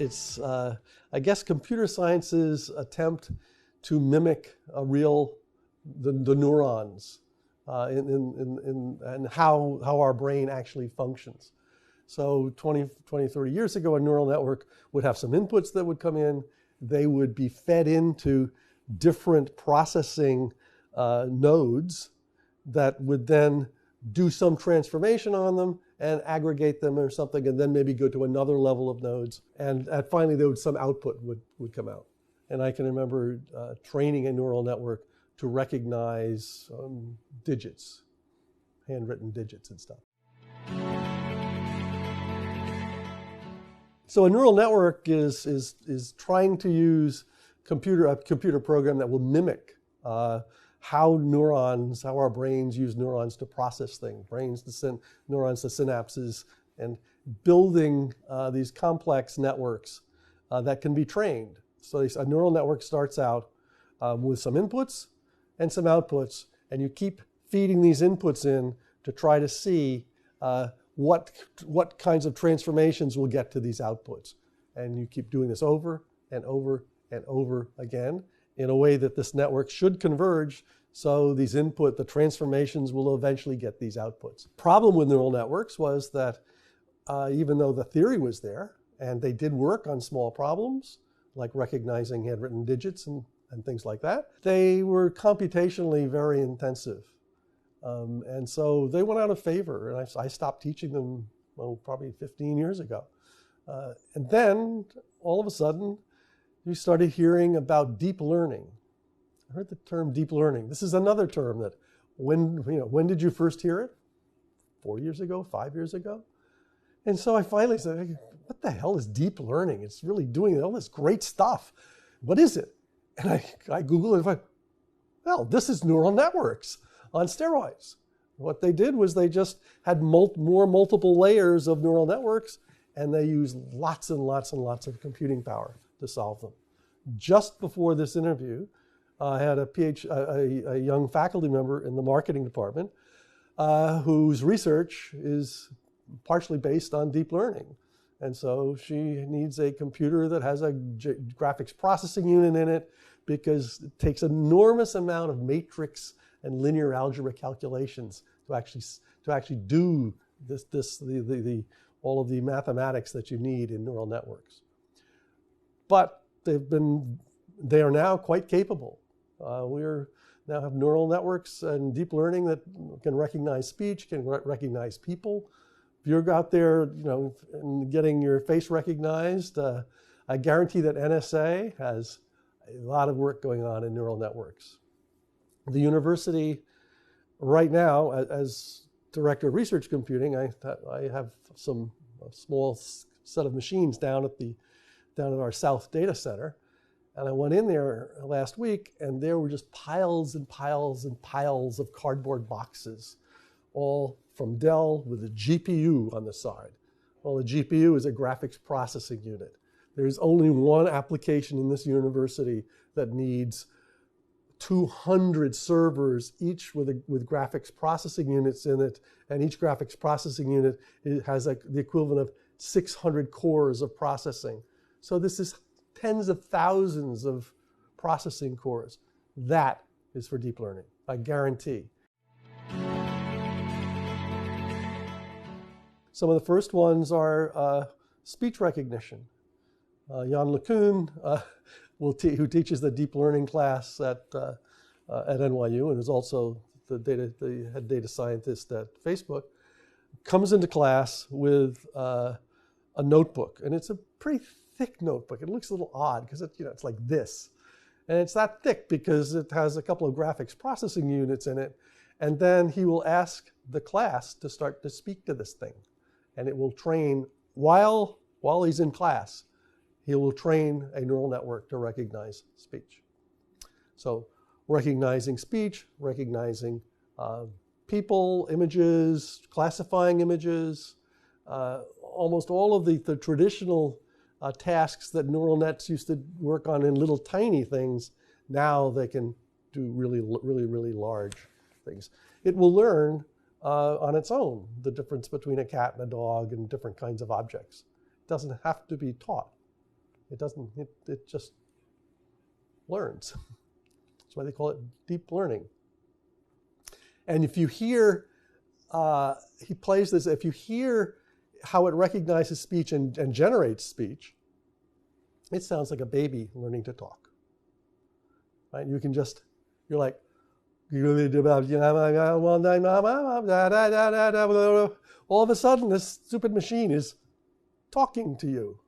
I guess, computer science's attempt to mimic the neurons and how our brain actually functions. So 20, 30 years ago, a neural network would have some inputs that would come in. They would be fed into different processing nodes that would then do some transformation on them and aggregate them or something, and then maybe go to another level of nodes. And finally, some output would come out. And I can remember training a neural network to recognize digits, handwritten digits and stuff. So a neural network is trying to use a computer program that will mimic how our brains use neurons to process things, neurons to synapses, and building these complex networks that can be trained. So a neural network starts out with some inputs and some outputs, and you keep feeding these inputs in to try to see what kinds of transformations will get to these outputs. And you keep doing this over and over and over again in a way that this network should converge, so the transformations will eventually get these outputs. Problem with neural networks was that even though the theory was there, and they did work on small problems, like recognizing handwritten digits and things like that, they were computationally very intensive. And so they went out of favor, and I stopped teaching them, probably 15 years ago. And then, all of a sudden, we started hearing about deep learning. I heard the term deep learning. This is another term that, when did you first hear it? 4 years ago, 5 years ago? And so I finally said, what the hell is deep learning? It's really doing all this great stuff. What is it? And I Googled it, and I thought, well, this is neural networks on steroids. What they did was they just had more multiple layers of neural networks, and they used lots and lots and lots of computing power to solve them. Just before this interview, I had a young faculty member in the marketing department whose research is partially based on deep learning. And so she needs a computer that has a graphics processing unit in it, because it takes an enormous amount of matrix and linear algebra calculations to actually do all of the mathematics that you need in neural networks. But they are now quite capable. We now have neural networks and deep learning that can recognize speech, can recognize people. If you're out there, and getting your face recognized, I guarantee that NSA has a lot of work going on in neural networks. The university right now, as director of research computing, I have a small set of machines down at our South Data Center. And I went in there last week, and there were just piles and piles and piles of cardboard boxes, all from Dell with a GPU on the side. Well, a GPU is a graphics processing unit. There's only one application in this university that needs 200 servers, each with graphics processing units in it, and each graphics processing unit has the equivalent of 600 cores of processing. So this is tens of thousands of processing cores. That is for deep learning, I guarantee. Some of the first ones are speech recognition. Jan LeCun, who teaches the deep learning class at NYU and is also the head data scientist at Facebook, comes into class with a notebook, and it's a pretty thick notebook. It looks a little odd because it's like this, and it's that thick because it has a couple of graphics processing units in it. And then he will ask the class to start to speak to this thing, and it will train while he's in class. He will train a neural network to recognize speech. So recognizing speech, recognizing people, images, classifying images, almost all of the traditional tasks that neural nets used to work on in little tiny things, now they can do really, really, really large things. It will learn on its own the difference between a cat and a dog and different kinds of objects. It doesn't have to be taught. It doesn't, it just learns. That's why they call it deep learning. And if you hear, he plays this, if you hear how it recognizes speech and generates speech, it sounds like a baby learning to talk. Right? You can just, you're like, all of a sudden this stupid machine is talking to you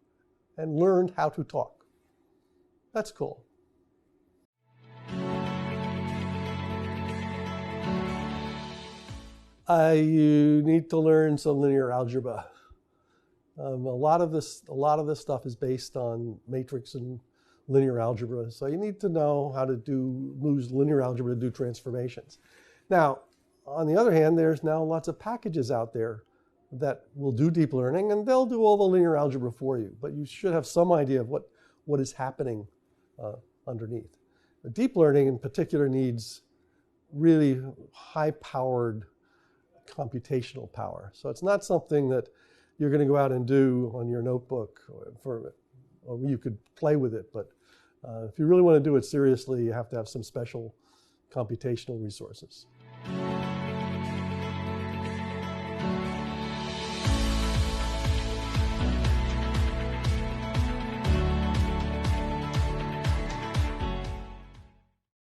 and learned how to talk. That's cool. You need to learn some linear algebra. A lot of this stuff is based on matrix and linear algebra, so you need to know how to use linear algebra to do transformations. Now, on the other hand, there's now lots of packages out there that will do deep learning, and they'll do all the linear algebra for you, but you should have some idea of what is happening underneath. The deep learning in particular needs really high-powered computational power. So it's not something that you're going to go out and do on your notebook, or you could play with it, but if you really want to do it seriously, you have to have some special computational resources.